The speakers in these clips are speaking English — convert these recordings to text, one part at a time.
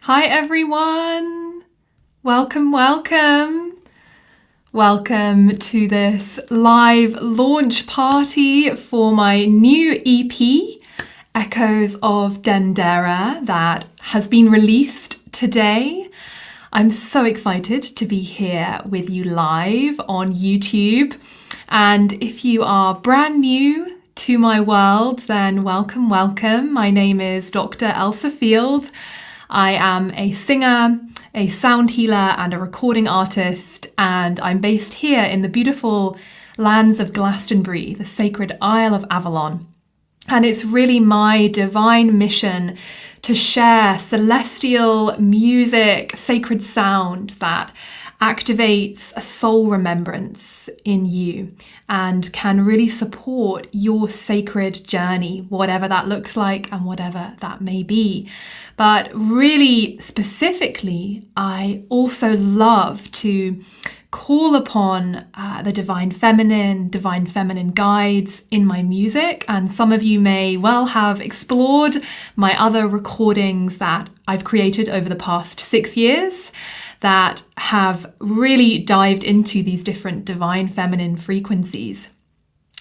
Hi everyone! Welcome. Welcome to this live launch party for my new EP, Echoes of Dendera, that has been released today. I'm so excited to be here with you live on YouTube. And if you are brand new to my world, then welcome. My name is Dr. Elsa Field. I am a singer, a sound healer, and a recording artist, and I'm based here in the beautiful lands of Glastonbury, the sacred Isle of Avalon. And it's really my divine mission to share celestial music, sacred sound that activates a soul remembrance in you and can really support your sacred journey, whatever that looks like and whatever that may be. But really specifically, I also love to call upon the divine feminine guides in my music. And some of you may well have explored my other recordings that I've created over the past 6 years that have really dived into these different divine feminine frequencies.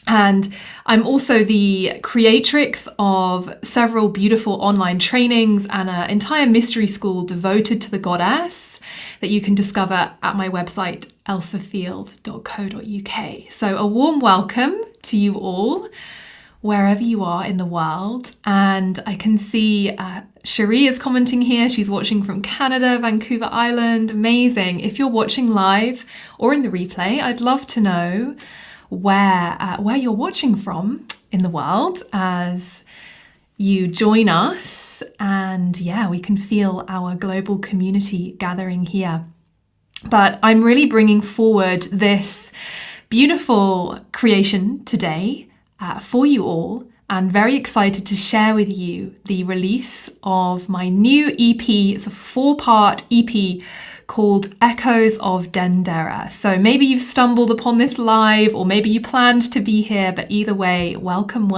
And I'm also the creatrix of several beautiful online trainings and an entire mystery school devoted to the goddess that you can discover at my website, elsafield.co.uk. So a warm welcome to you all, wherever you are in the world. And I can see Cherie is commenting here. She's watching from Canada, Vancouver Island. Amazing. If you're watching live or in the replay, I'd love to know where you're watching from in the world as you join us. And yeah, we can feel our global community gathering here. But I'm really bringing forward this beautiful creation today for you all, and very excited to share with you the release of my new EP. It's a 4-part EP called Echoes of Dendera. So maybe you've stumbled upon this live, or maybe you planned to be here, but either way, welcome.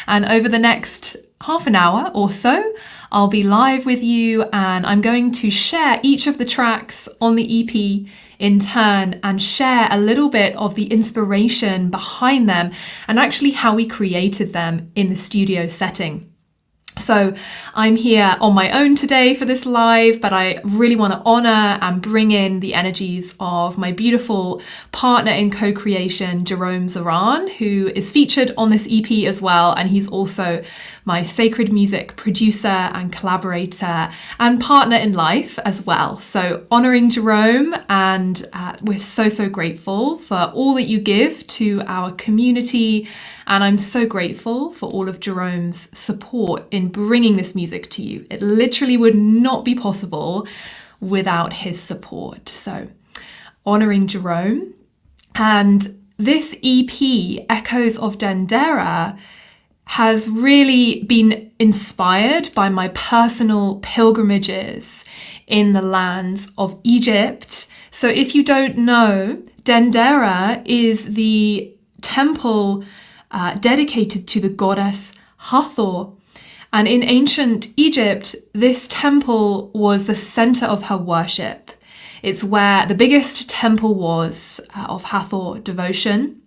And over the next half an hour or so, I'll be live with you, and I'm going to share each of the tracks on the EP in turn and share a little bit of the inspiration behind them and actually how we created them in the studio setting. So I'm here on my own today for this live, but I really want to honor and bring in the energies of my beautiful partner in co-creation, Jerome Zoran, who is featured on this EP as well. And he's also my sacred music producer and collaborator and partner in life as well. So honoring Jerome, and we're so grateful for all that you give to our community. And I'm so grateful for all of Jerome's support in bringing this music to you. It literally would not be possible without his support. So honoring Jerome. And this EP, Echoes of Dendera, has really been inspired by my personal pilgrimages in the lands of Egypt. So if you don't know, Dendera is the temple dedicated to the goddess Hathor. And in ancient Egypt, this temple was the center of her worship. It's where the biggest temple was of Hathor devotion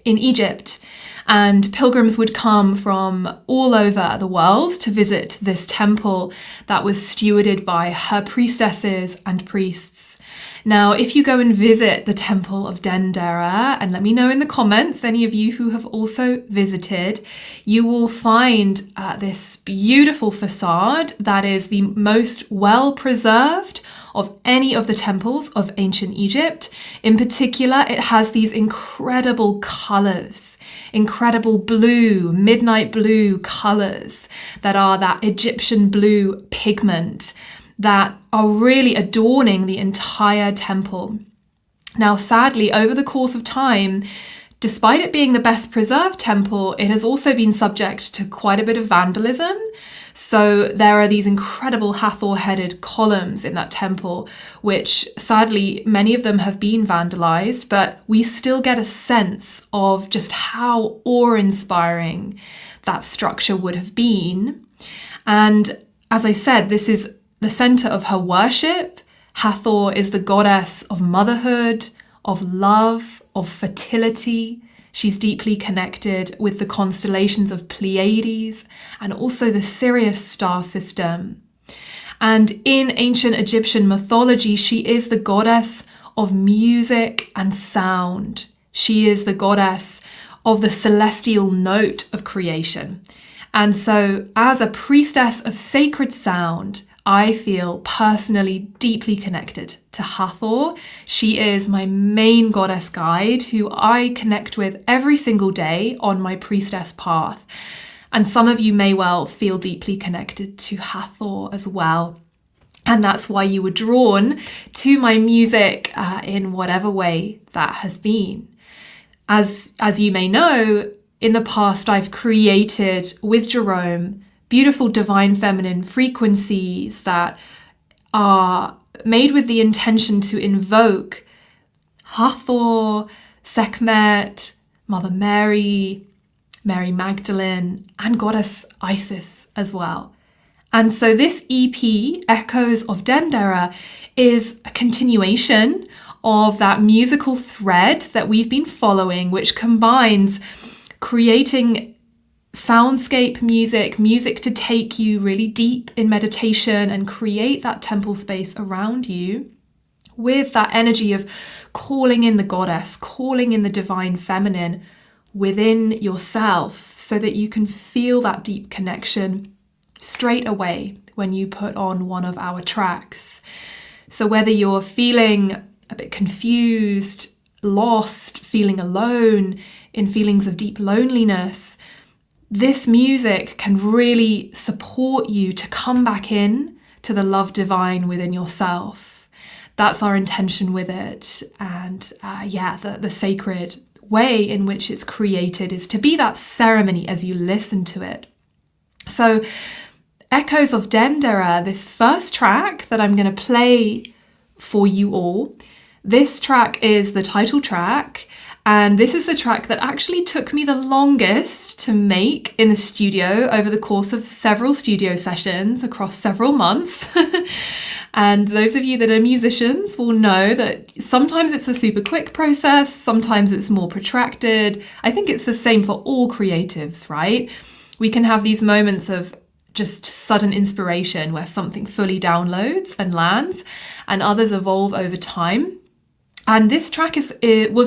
in Egypt. And pilgrims would come from all over the world to visit this temple that was stewarded by her priestesses and priests. Now, if you go and visit the Temple of Dendera, and let me know in the comments, any of you who have also visited, you will find this beautiful facade that is the most well-preserved of any of the temples of ancient Egypt. In particular, it has these incredible colors, incredible blue, midnight blue colors that are that Egyptian blue pigment that are really adorning the entire temple. Now, sadly, over the course of time, despite it being the best preserved temple, it has also been subject to quite a bit of vandalism. So there are these incredible Hathor-headed columns in that temple, which sadly, many of them have been vandalized, but we still get a sense of just how awe-inspiring that structure would have been. And as I said, this is the center of her worship. Hathor is the goddess of motherhood, of love, of fertility. She's deeply connected with the constellations of Pleiades and also the Sirius star system. And in ancient Egyptian mythology, she is the goddess of music and sound. She is the goddess of the celestial note of creation. And so, as a priestess of sacred sound, I feel personally deeply connected to Hathor. She is my main goddess guide who I connect with every single day on my priestess path. And some of you may well feel deeply connected to Hathor as well. And that's why you were drawn to my music in whatever way that has been. As you may know, in the past I've created with Jerome beautiful divine feminine frequencies that are made with the intention to invoke Hathor, Sekhmet, Mother Mary, Mary Magdalene, and Goddess Isis as well. And so this EP, Echoes of Dendera, is a continuation of that musical thread that we've been following, which combines creating soundscape music to take you really deep in meditation and create that temple space around you, with that energy of calling in the goddess, calling in the divine feminine within yourself, so that you can feel that deep connection straight away when you put on one of our tracks. So whether you're feeling a bit confused, lost, feeling alone, in feelings of deep loneliness, this music can really support you to come back in to the love divine within yourself. That's our intention with it. And the sacred way in which it's created is to be that ceremony as you listen to it. So Echoes of Dendera, this first track that I'm going to play for you all, this track is the title track. And this is the track that actually took me the longest to make in the studio over the course of several studio sessions across several months. And those of you that are musicians will know that sometimes it's a super quick process, sometimes it's more protracted. I think it's the same for all creatives, right? We can have these moments of just sudden inspiration where something fully downloads and lands, and others evolve over time. And this track was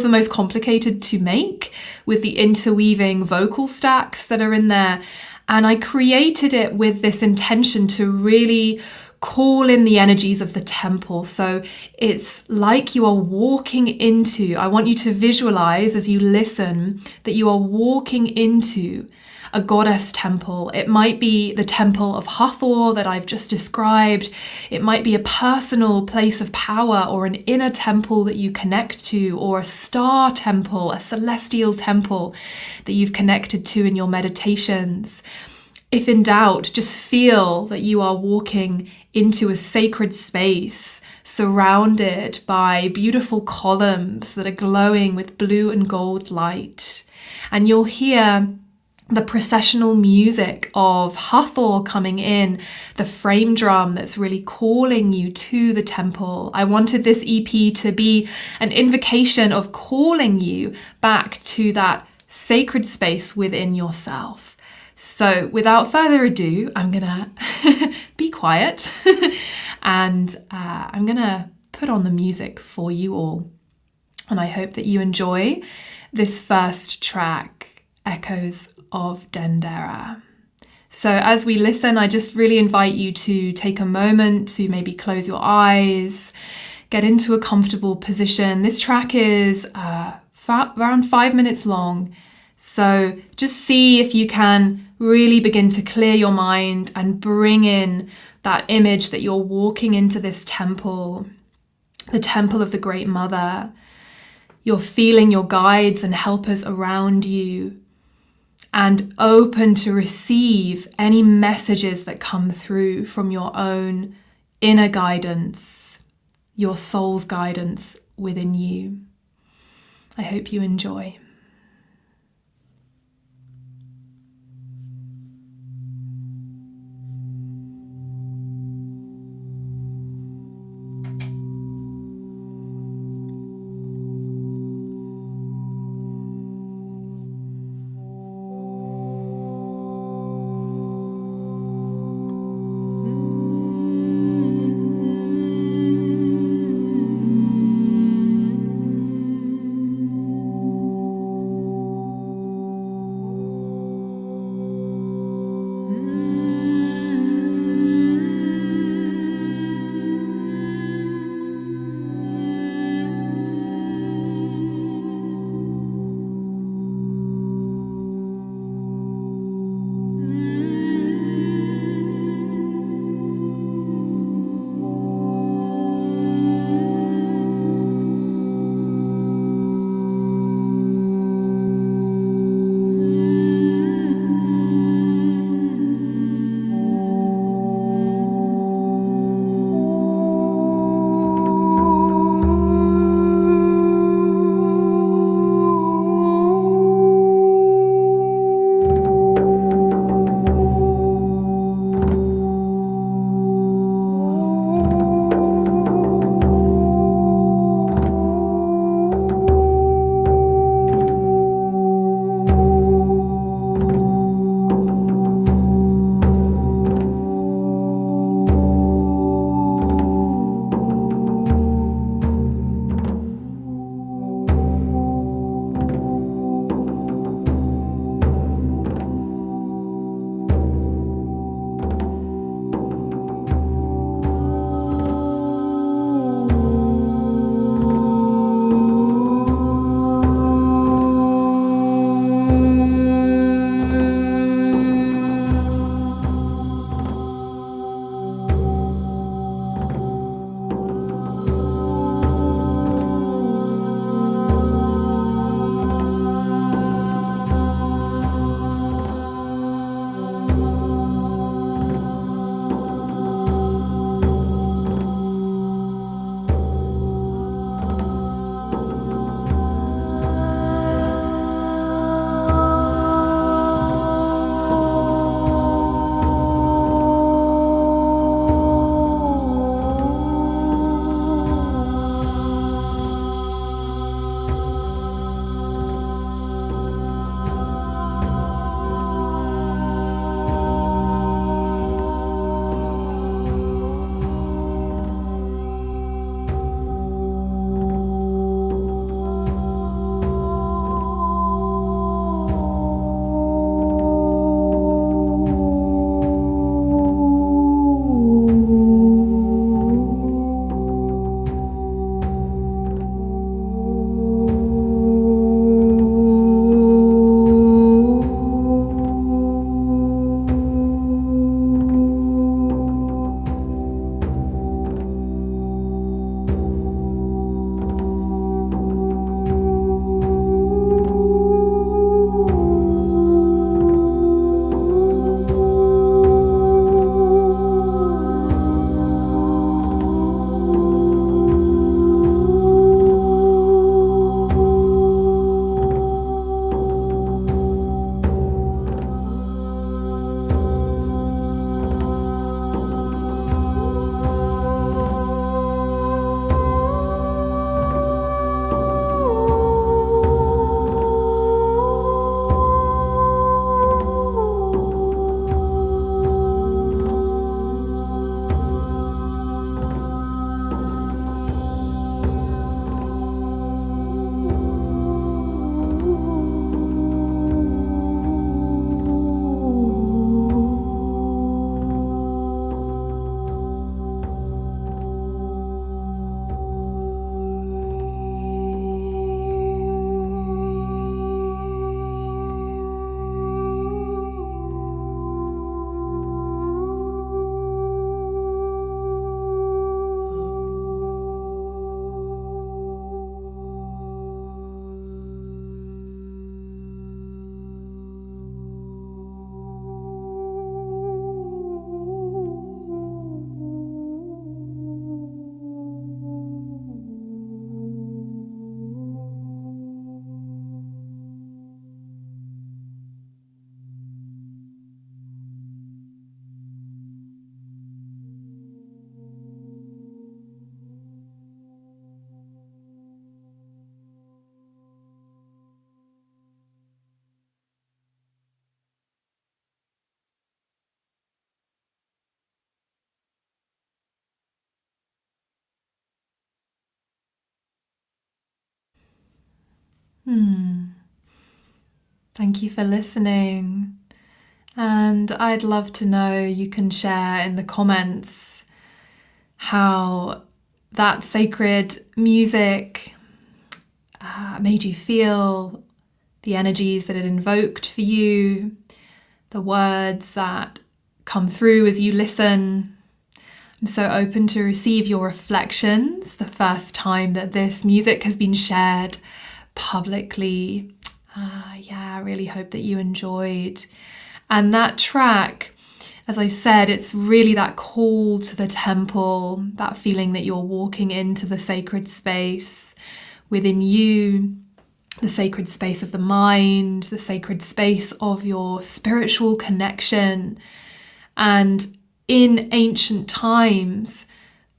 the most complicated to make, with the interweaving vocal stacks that are in there. And I created it with this intention to really call in the energies of the temple. So it's like you are walking into, I want you to visualize as you listen that you are walking into a goddess temple. It might be the temple of Hathor that I've just described. It might be a personal place of power, or an inner temple that you connect to, or a star temple, a celestial temple that you've connected to in your meditations. If in doubt, just feel that you are walking into a sacred space surrounded by beautiful columns that are glowing with blue and gold light. And you'll hear the processional music of Hathor coming in, the frame drum that's really calling you to the temple. I wanted this EP to be an invocation of calling you back to that sacred space within yourself. So without further ado, I'm gonna be quiet and I'm gonna put on the music for you all. And I hope that you enjoy this first track, Echoes of Dendera. So as we listen, I just really invite you to take a moment to maybe close your eyes, get into a comfortable position. This track is around 5 minutes long. So just see if you can really begin to clear your mind and bring in that image that you're walking into this temple, the temple of the Great Mother. You're feeling your guides and helpers around you, and open to receive any messages that come through from your own inner guidance, your soul's guidance within you. I hope you enjoy. Thank you for listening. And I'd love to know, you can share in the comments how that sacred music made you feel, the energies that it invoked for you, the words that come through as you listen. I'm so open to receive your reflections the first time that this music has been shared publicly. I really hope that you enjoyed. And that track, as I said, it's really that call to the temple, that feeling that you're walking into the sacred space within you, the sacred space of the mind, the sacred space of your spiritual connection. And in ancient times,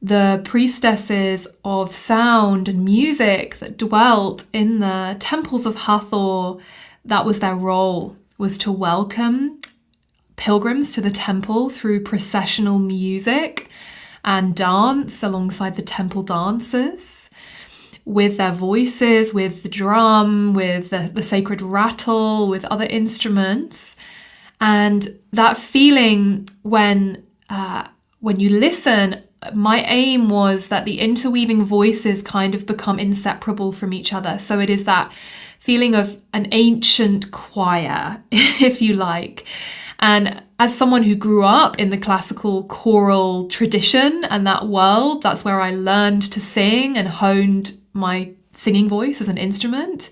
the priestesses of sound and music that dwelt in the temples of Hathor, that was their role, was to welcome pilgrims to the temple through processional music and dance alongside the temple dancers, with their voices, with the drum, with the sacred rattle, with other instruments. And that feeling when you listen, my aim was that the interweaving voices kind of become inseparable from each other. So it is that feeling of an ancient choir, if you like. And as someone who grew up in the classical choral tradition and that world, that's where I learned to sing and honed my singing voice as an instrument.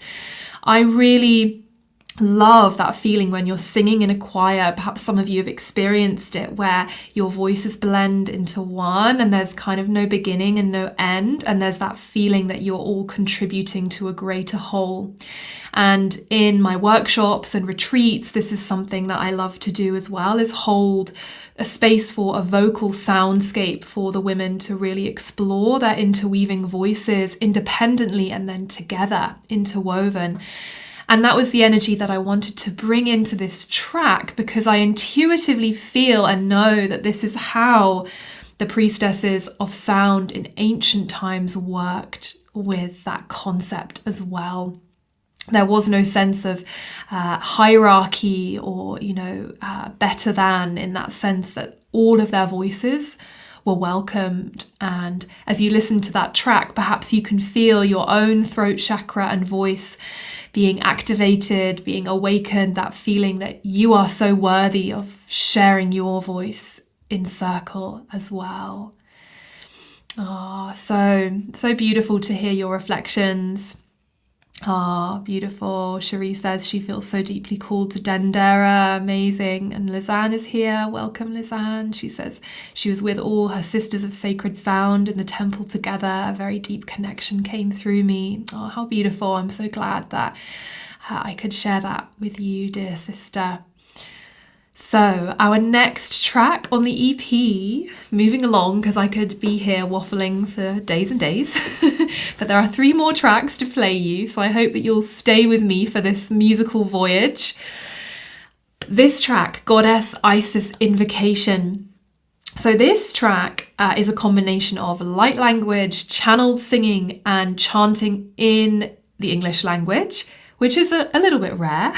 I really love that feeling when you're singing in a choir. Perhaps some of you have experienced it, where your voices blend into one and there's kind of no beginning and no end, and there's that feeling that you're all contributing to a greater whole. And in my workshops and retreats, this is something that I love to do as well, is hold a space for a vocal soundscape for the women to really explore their interweaving voices independently and then together, interwoven. And that was the energy that I wanted to bring into this track, because I intuitively feel and know that this is how the priestesses of sound in ancient times worked with that concept as well. There was no sense of hierarchy or, better than, in that sense that all of their voices were welcomed. And as you listen to that track, perhaps you can feel your own throat chakra and voice being activated, being awakened, that feeling that you are so worthy of sharing your voice in circle as well. So beautiful to hear your reflections. Beautiful. Cherie says she feels so deeply called to Dendera. Amazing. And Lizanne is here. Welcome, Lizanne. She says she was with all her sisters of sacred sound in the temple together. A very deep connection came through me. Oh, how beautiful. I'm so glad that I could share that with you, dear sister. So our next track on the EP, moving along, because I could be here waffling for days and days, but there are 3 more tracks to play you, so I hope that you'll stay with me for this musical voyage. This track, Goddess Isis Invocation. So this track is a combination of light language, channeled singing, and chanting in the English language, which is a little bit rare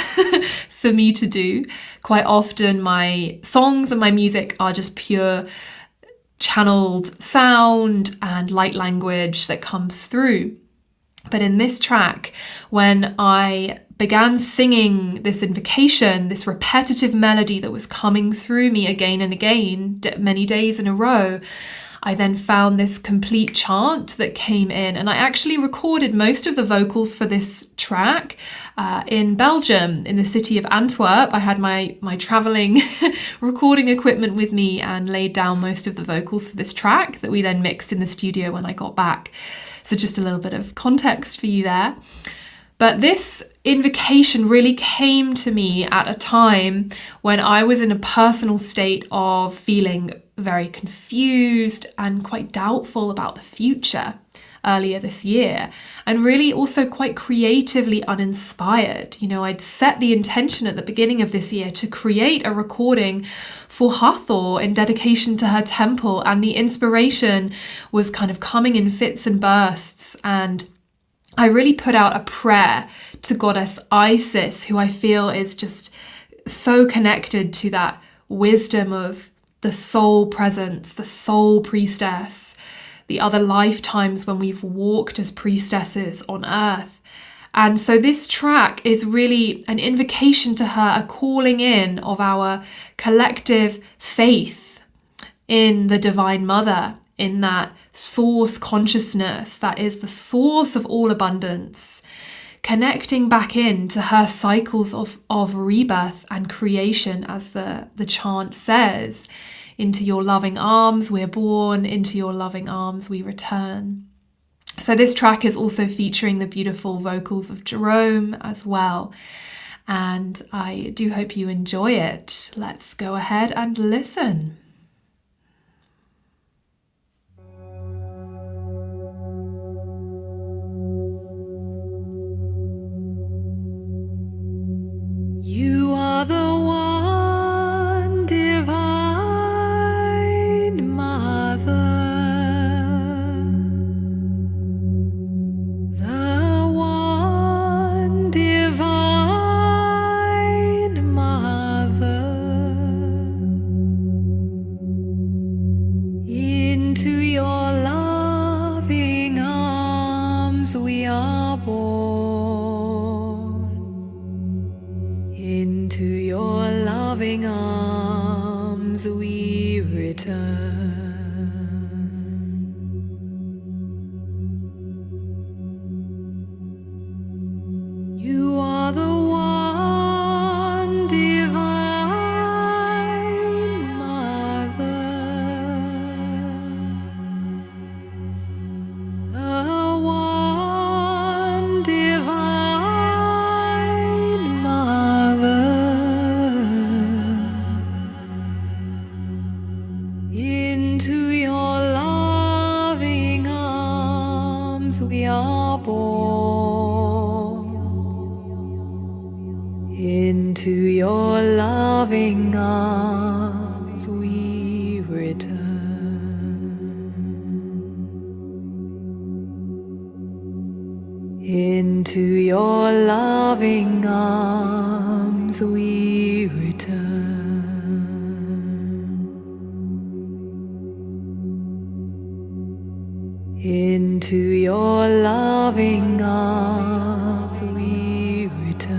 for me to do. Quite often my songs and my music are just pure channeled sound and light language that comes through. But in this track, when I began singing this invocation, this repetitive melody that was coming through me again and again, many days in a row, I then found this complete chant that came in, and I actually recorded most of the vocals for this track in Belgium, in the city of Antwerp. I had my traveling recording equipment with me and laid down most of the vocals for this track that we then mixed in the studio when I got back. So just a little bit of context for you there. But this invocation really came to me at a time when I was in a personal state of feeling very confused and quite doubtful about the future earlier this year, and really also quite creatively uninspired. I'd set the intention at the beginning of this year to create a recording for Hathor in dedication to her temple, and the inspiration was kind of coming in fits and bursts. And I really put out a prayer to goddess Isis, who I feel is just so connected to that wisdom of the soul presence, the soul priestess, the other lifetimes when we've walked as priestesses on earth. And so this track is really an invocation to her, a calling in of our collective faith in the Divine Mother, in that source consciousness that is the source of all abundance, connecting back into her cycles of rebirth and creation, as the chant says. Into your loving arms we're born, into your loving arms we return. So this track is also featuring the beautiful vocals of Jerome as well. And I do hope you enjoy it. Let's go ahead and listen. You are the one divine mother, the one divine mother. Into your loving arms we are born. Into your loving arms we return. You are the one divine mother, the one divine mother. Into your loving arms we are born. Into your loving arms we return. Into your loving arms we return. Into your loving arms we return.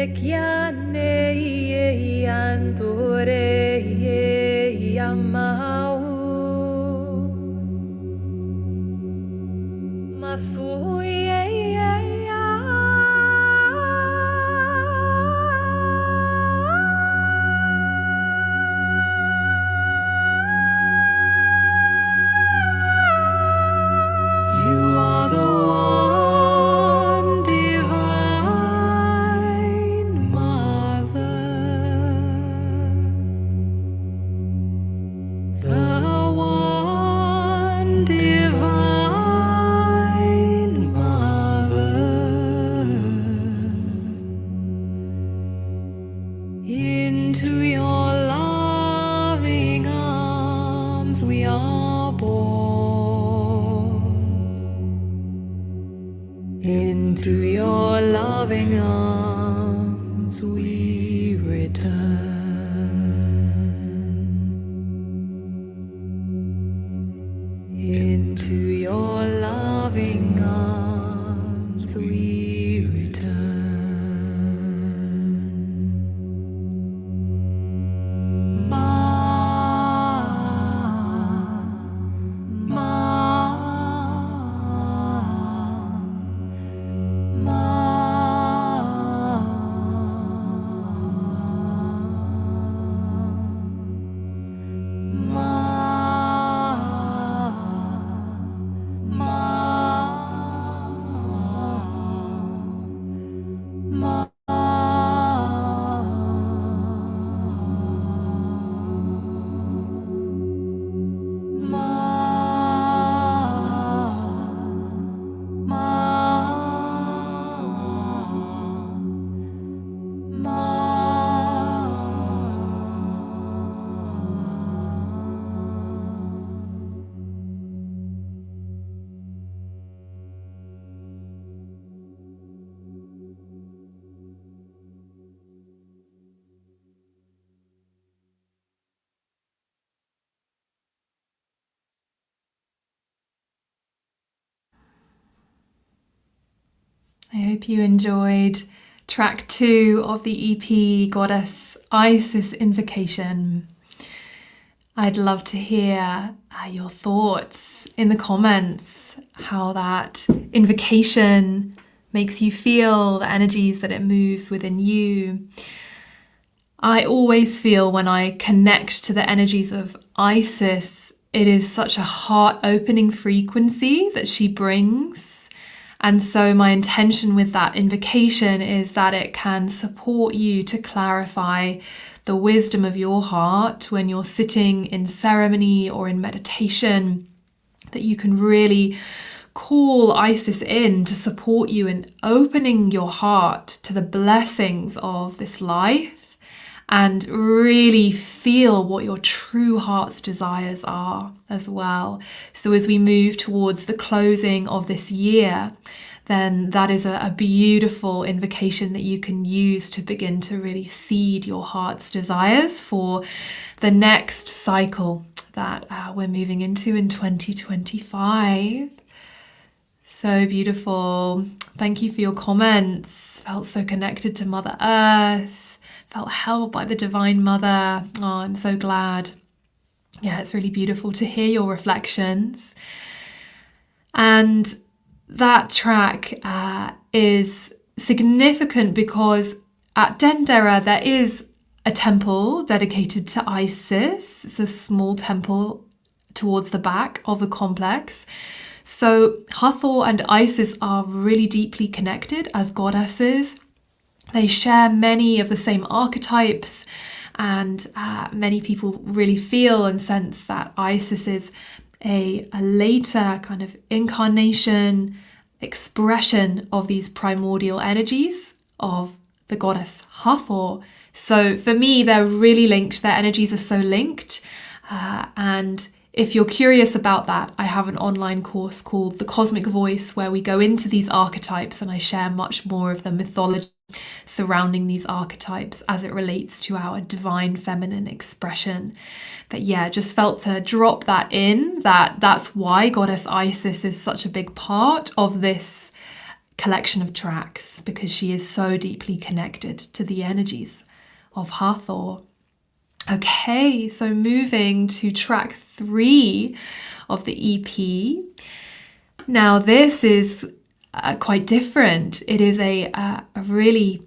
Ekiane Antore Yamau Masuye Into your loving arms we are born. Into your loving arms we return. Into your loving arms we return. I hope you enjoyed track 2 of the EP Goddess Isis Invocation. I'd love to hear your thoughts in the comments, how that invocation makes you feel, the energies that it moves within you. I always feel when I connect to the energies of Isis, it is such a heart-opening frequency that she brings. And so my intention with that invocation is that it can support you to clarify the wisdom of your heart when you're sitting in ceremony or in meditation, that you can really call Isis in to support you in opening your heart to the blessings of this life and really feel what your true heart's desires are as well. So as we move towards the closing of this year, then that is a beautiful invocation that you can use to begin to really seed your heart's desires for the next cycle that we're moving into in 2025. So beautiful. Thank you for your comments. Felt so connected to Mother Earth. Felt held by the Divine Mother. Oh, I'm so glad. Yeah, it's really beautiful to hear your reflections. And that track is significant because at Dendera there is a temple dedicated to Isis. It's a small temple towards the back of the complex. So Hathor and Isis are really deeply connected as goddesses. They share many of the same archetypes, and many people really feel and sense that Isis is a later kind of incarnation, expression of these primordial energies of the goddess Hathor. So for me, they're really linked. Their energies are so linked. And if you're curious about that, I have an online course called The Cosmic Voice, where we go into these archetypes and I share much more of the mythology surrounding these archetypes as it relates to our divine feminine expression. But yeah, just felt to drop that in, that's why Goddess Isis is such a big part of this collection of tracks because she is so deeply connected to the energies of Hathor. Okay, so moving to track 3 of the EP. Now this is quite different. It is a really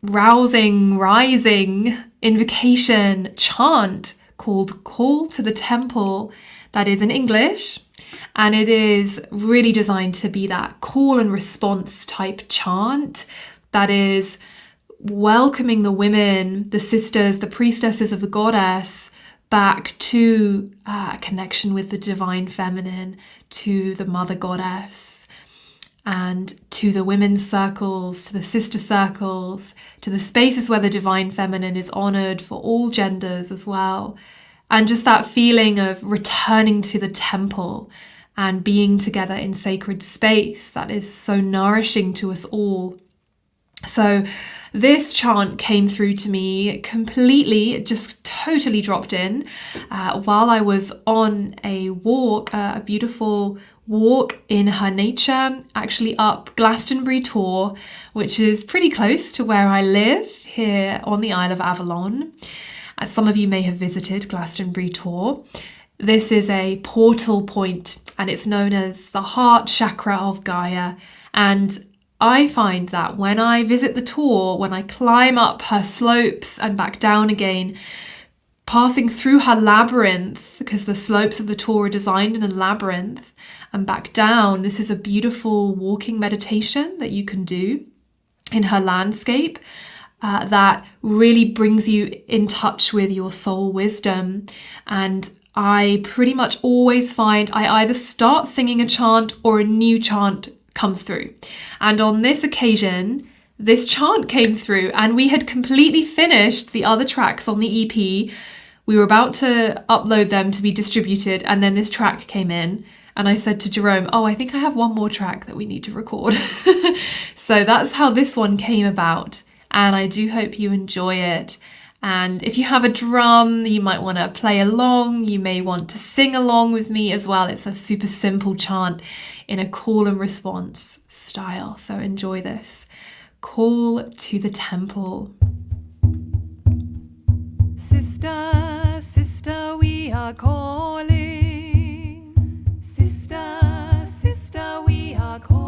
rousing, rising invocation chant called Call to the Temple that is in English, and it is really designed to be that call and response type chant that is welcoming the women, the sisters, the priestesses of the goddess back to a connection with the divine feminine, to the mother goddess, and to the women's circles, to the sister circles, to the spaces where the divine feminine is honored for all genders as well. And just that feeling of returning to the temple and being together in sacred space that is so nourishing to us all. So this chant came through to me completely, just totally dropped in while I was on a walk, a beautiful walk in her nature, actually up Glastonbury Tor, which is pretty close to where I live here on the Isle of Avalon. As some of you may have visited Glastonbury Tor. This is a portal point and it's known as the heart chakra of Gaia. And I find that when I visit the Tor, when I climb up her slopes and back down again, passing through her labyrinth, because the slopes of the Tor are designed in a labyrinth, and back down, this is a beautiful walking meditation that you can do in her landscape that really brings you in touch with your soul wisdom. And I pretty much always find I either start singing a chant or a new chant comes through. And on this occasion, this chant came through and we had completely finished the other tracks on the EP. We were about to upload them to be distributed, and then this track came in and I said to Jerome, oh, I think I have one more track that we need to record. So that's how this one came about, and I do hope you enjoy it. And if you have a drum, you might want to play along. You may want to sing along with me as well. It's a super simple chant in a call and response style. So enjoy this. Call to the temple. Sister, sister, we are calling. Sister, sister, we are calling.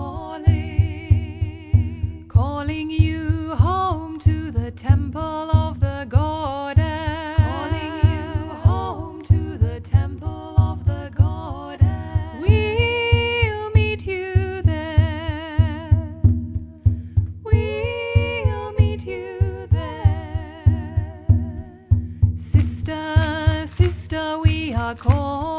Calling you home to the temple of the goddess. Calling you home to the temple of the goddess. We'll meet you there. We'll meet you there. Sister, sister, we are calling.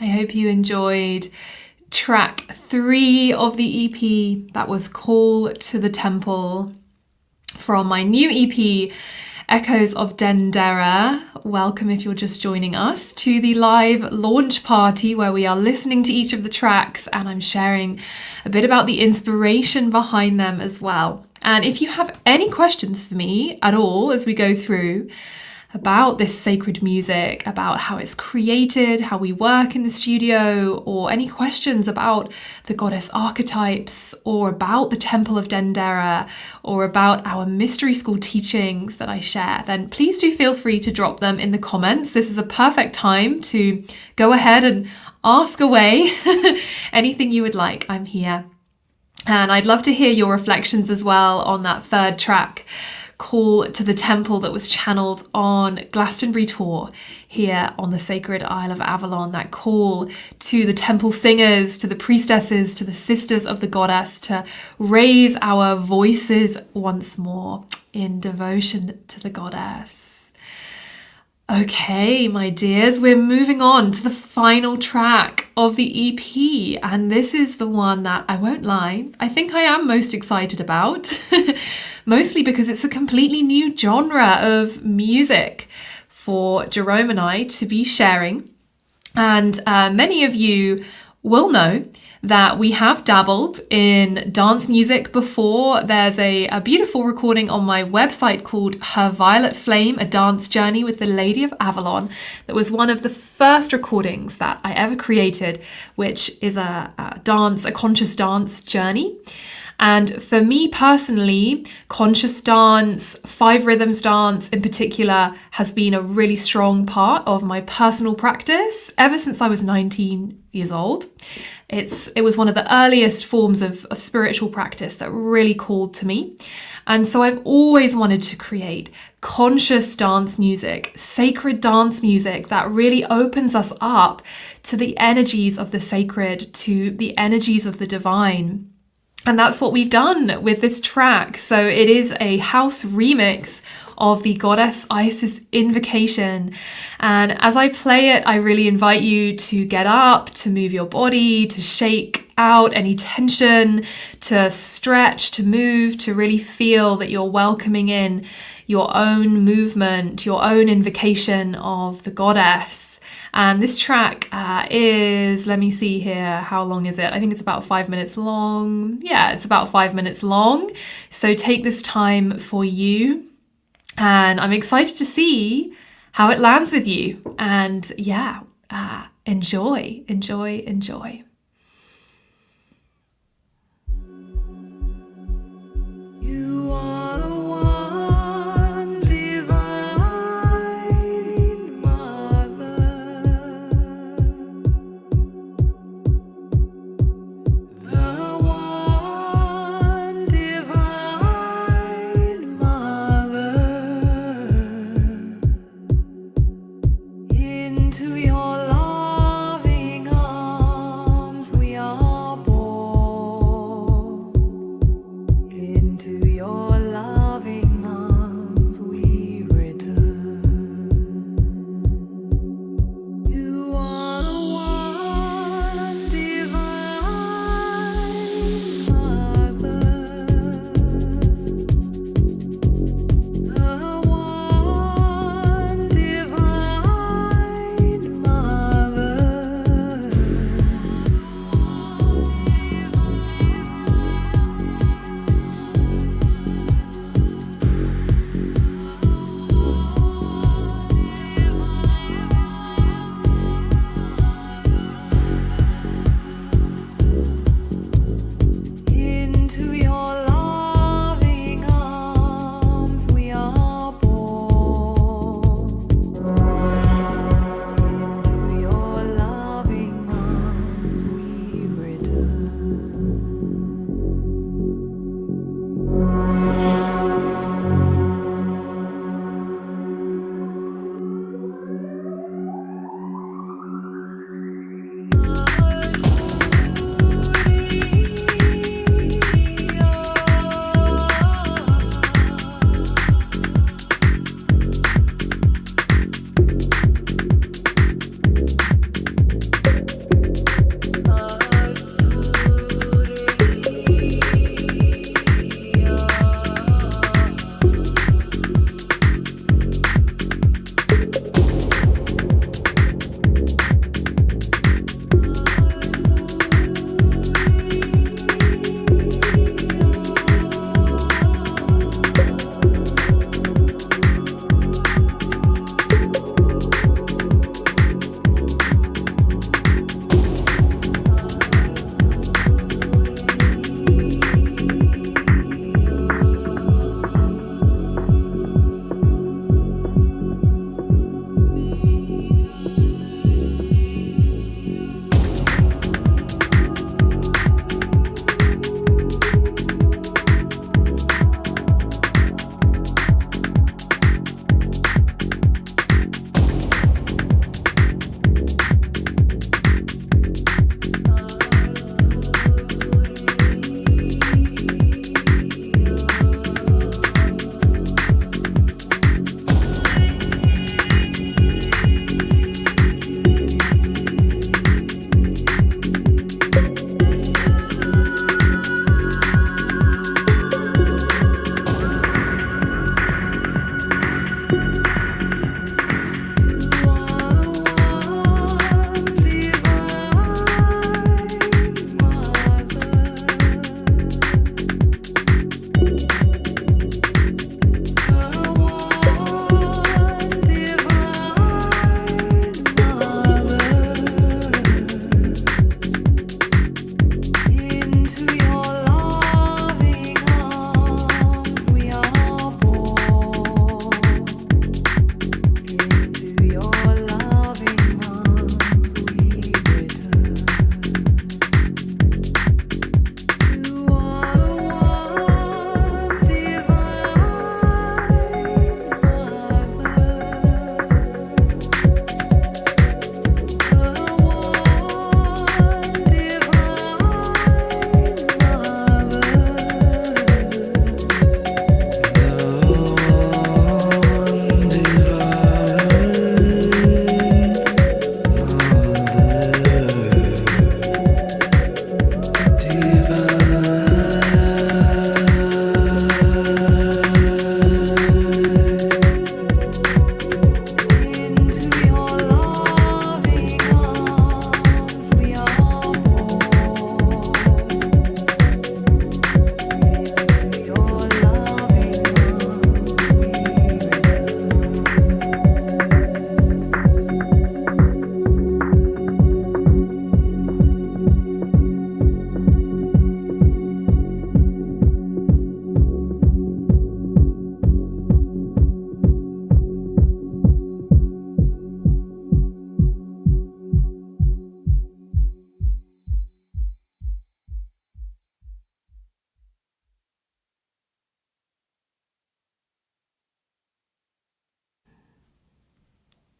I hope you enjoyed track 3 of the EP. That was Call to the Temple from my new EP, Echoes of Dendera. Welcome if you're just joining us to the live launch party where we are listening to each of the tracks and I'm sharing a bit about the inspiration behind them as well. And if you have any questions for me at all as we go through about this sacred music, about how it's created, how we work in the studio, or any questions about the goddess archetypes, or about the Temple of Dendera, or about our mystery school teachings that I share, then please do feel free to drop them in the comments. This is a perfect time to go ahead and ask away anything you would like. I'm here. And I'd love to hear your reflections as well on that third track, Call to the Temple, that was channeled on Glastonbury tour here on the sacred Isle of Avalon. That call to the temple singers, to the priestesses, to the sisters of the goddess, to raise our voices once more in devotion to the goddess. Okay, my dears, we're moving on to the final track of the EP, and this is the one that, I won't lie, I think I am most excited about. Mostly because it's a completely new genre of music for Jerome and I to be sharing. And many of you will know that we have dabbled in dance music before. There's a beautiful recording on my website called Her Violet Flame, A Dance Journey with the Lady of Avalon. That was one of the first recordings that I ever created, which is a conscious dance journey. And for me personally, conscious dance, 5 rhythms dance in particular, has been a really strong part of my personal practice ever since I was 19 years old. It was one of the earliest forms of spiritual practice that really called to me. And so I've always wanted to create conscious dance music, sacred dance music that really opens us up to the energies of the sacred, to the energies of the divine. And that's what we've done with this track. So it is a house remix of the Goddess Isis Invocation. And as I play it, I really invite you to get up, to move your body, to shake out any tension, to stretch, to move, to really feel that you're welcoming in your own movement, your own invocation of the goddess. And this track is, let me see here, how long is it? I think it's about 5 minutes long. Yeah, it's about 5 minutes long. So take this time for you. And I'm excited to see how it lands with you. And yeah, enjoy, enjoy, enjoy. You are the one divine mother, the one divine mother. Into your loving arms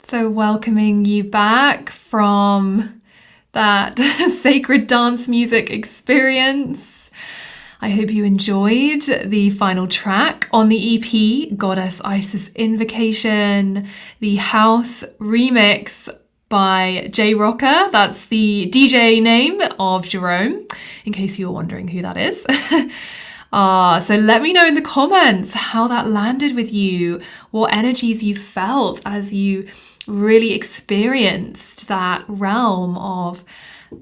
So welcoming you back from that sacred dance music experience. I hope you enjoyed the final track on the EP, Goddess Isis Invocation, the house remix by J Rocker. That's the DJ name of Jerome, in case you were wondering who that is. So let me know in the comments how that landed with you, what energies you felt as you really experienced that realm of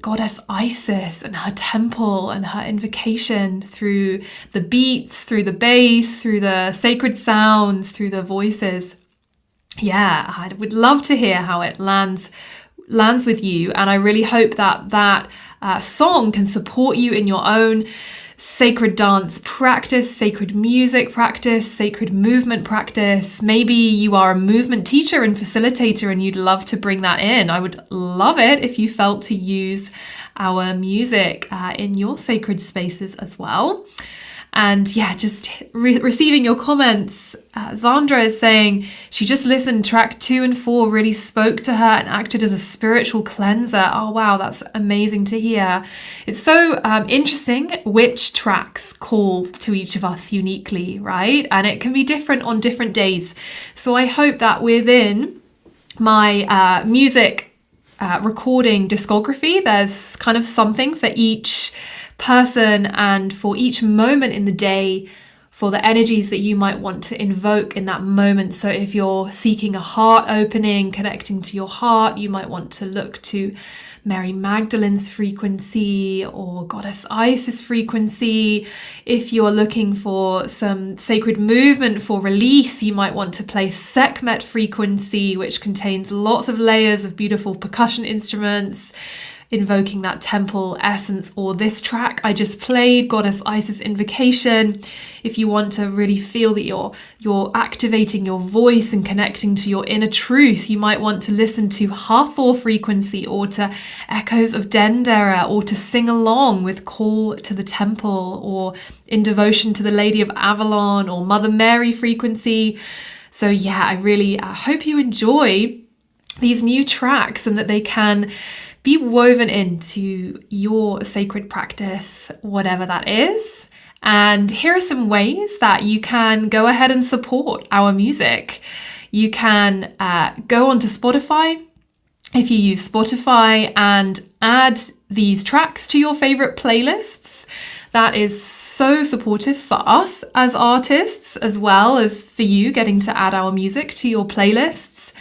Goddess Isis and her temple and her invocation through the beats, through the bass, through the sacred sounds, through the voices. Yeah, I would love to hear how it lands with you, and I really hope that song can support you in your own sacred dance practice, sacred music practice, sacred movement practice. Maybe you are a movement teacher and facilitator and you'd love to bring that in. I would love it if you felt to use our music in your sacred spaces as well. And yeah, just receiving your comments. Zandra is saying she just listened, track 2 and 4 really spoke to her and acted as a spiritual cleanser. Oh wow, that's amazing to hear. It's so interesting which tracks call to each of us uniquely, right? And it can be different on different days. So I hope that within my music recording discography, there's kind of something for each person and for each moment in the day, for the energies that you might want to invoke in that moment. So if you're seeking a heart opening, connecting to your heart, you might want to look to Mary Magdalene's frequency or Goddess Isis frequency. If you're looking for some sacred movement for release, you might want to play Sekhmet frequency, which contains lots of layers of beautiful percussion instruments, invoking that temple essence. Or this track I just played, Goddess Isis Invocation. If you want to really feel that you're activating your voice and connecting to your inner truth, you might want to listen to Hathor frequency or to Echoes of Dendera, or to sing along with Call to the Temple, or in devotion to the Lady of Avalon or Mother Mary frequency. So yeah, I really hope you enjoy these new tracks and that they can be woven into your sacred practice, whatever that is. And here are some ways that you can go ahead and support our music. You can go onto Spotify, if you use Spotify, and add these tracks to your favorite playlists. That is so supportive for us as artists, as well as for you getting to add our music to your playlists.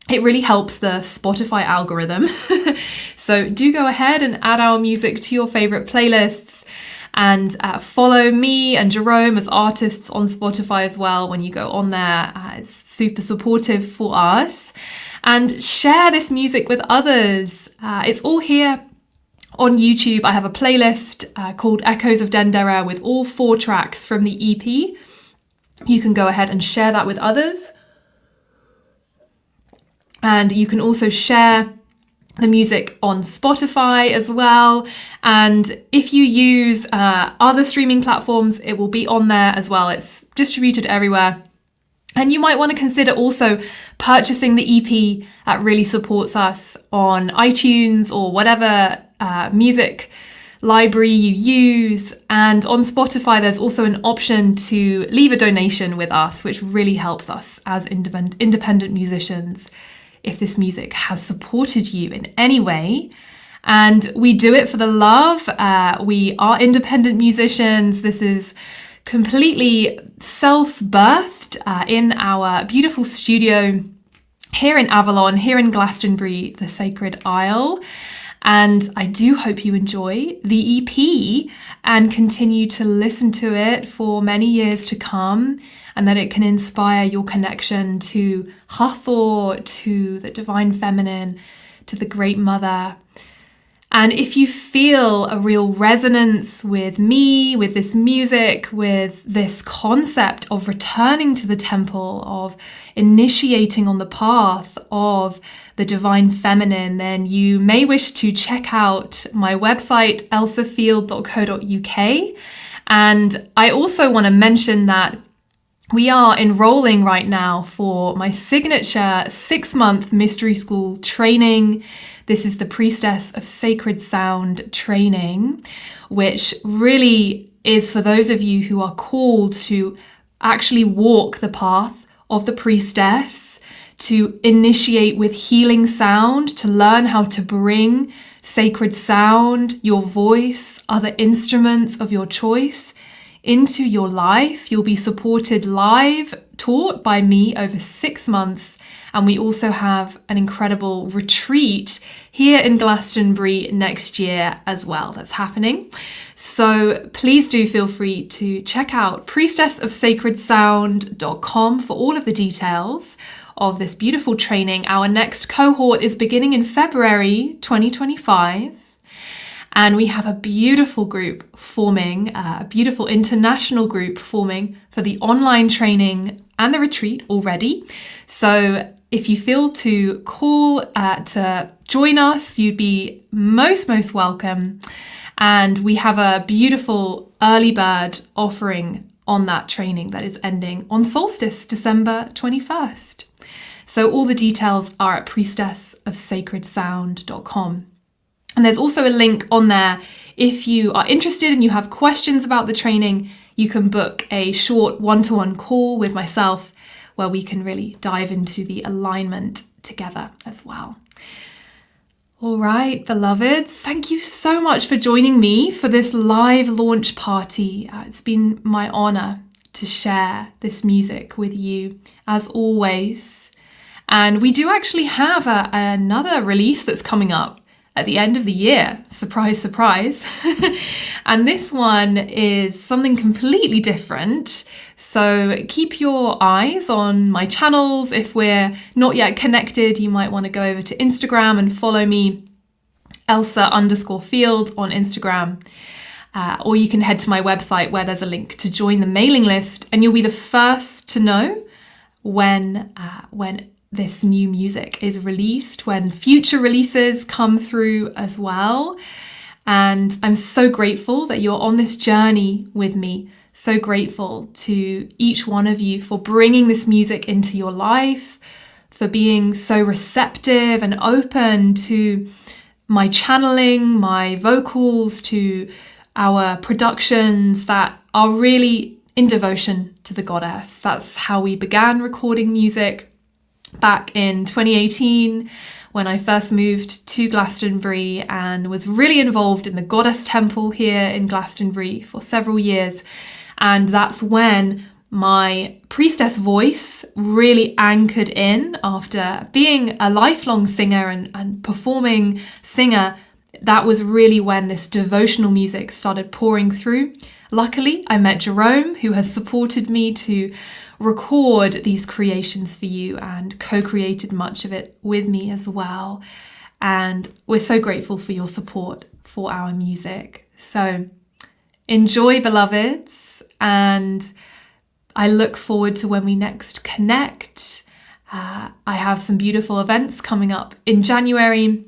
It really helps the Spotify algorithm. So do go ahead and add our music to your favorite playlists, and follow me and Jerome as artists on Spotify as well when you go on there. It's super supportive for us. And share this music with others. It's all here on YouTube. I have a playlist called Echoes of Dendera with all 4 tracks from the EP. You can go ahead and share that with others. And you can also share the music on Spotify as well. And if you use other streaming platforms, it will be on there as well. It's distributed everywhere. And you might want to consider also purchasing the EP. That really supports us on iTunes or whatever music library you use. And on Spotify, there's also an option to leave a donation with us, which really helps us as independent musicians if this music has supported you in any way. And we do it for the love. We are independent musicians. This is completely self-birthed in our beautiful studio here in Avalon, here in Glastonbury, the Sacred Isle. And I do hope you enjoy the EP and continue to listen to it for many years to come, and that it can inspire your connection to Hathor, to the Divine Feminine, to the Great Mother. And if you feel a real resonance with me, with this music, with this concept of returning to the temple, of initiating on the path of the Divine Feminine, then you may wish to check out my website, elsafield.co.uk. And I also want to mention that we are enrolling right now for my signature 6-month mystery school training. This is the Priestess of Sacred Sound training, which really is for those of you who are called to actually walk the path of the priestess, to initiate with healing sound, to learn how to bring sacred sound, your voice, other instruments of your choice into your life. You'll be supported live, taught by me over 6 months. And we also have an incredible retreat here in Glastonbury next year as well that's happening. So please do feel free to check out priestessofsacredsound.com for all of the details of this beautiful training. Our next cohort is beginning in February 2025. And we have a beautiful group forming, a beautiful international group forming for the online training and the retreat already. So if you feel to call to join us, you'd be most welcome. And we have a beautiful early bird offering on that training that is ending on solstice, December 21st. So all the details are at priestessofsacredsound.com. And there's also a link on there. If you are interested and you have questions about the training, you can book a short one-to-one call with myself where we can really dive into the alignment together as well. All right, beloveds, thank you so much for joining me for this live launch party. It's been my honor to share this music with you as always. And we do actually have another release that's coming up at the end of the year. Surprise, surprise. And this one is something completely different. So keep your eyes on my channels. If we're not yet connected, you might want to go over to Instagram and follow me, Elsa_Field on Instagram. Or you can head to my website where there's a link to join the mailing list, and you'll be the first to know when this new music is released, when future releases come through as well. And I'm so grateful that you're on this journey with me. So grateful to each one of you for bringing this music into your life, for being so receptive and open to my channeling, my vocals, to our productions that are really in devotion to the goddess. That's how we began recording music back in 2018 when I first moved to Glastonbury and was really involved in the goddess temple here in Glastonbury for several years. And that's when my priestess voice really anchored in after being a lifelong singer and performing singer. That was really when this devotional music started pouring through. Luckily, I met Jerome, who has supported me to record these creations for you and co-created much of it with me as well. And we're so grateful for your support for our music. So enjoy, beloveds, and I look forward to when we next connect. I have some beautiful events coming up in January.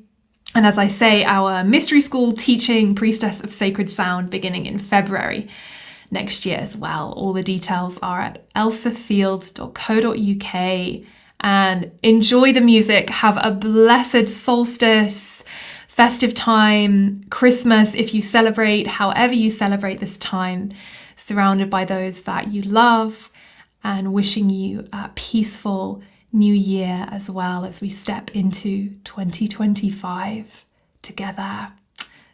And as I say, our mystery school teaching Priestess of Sacred Sound beginning in February next year as well. All the details are at elsafield.co.uk. And enjoy the music. Have a blessed solstice, festive time, Christmas, if you celebrate, however you celebrate this time, surrounded by those that you love, and wishing you a peaceful new year as well as we step into 2025 together.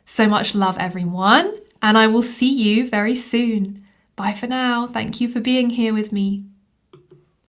So much love, everyone, and I will see you very soon. Bye for now. Thank you for being here with me.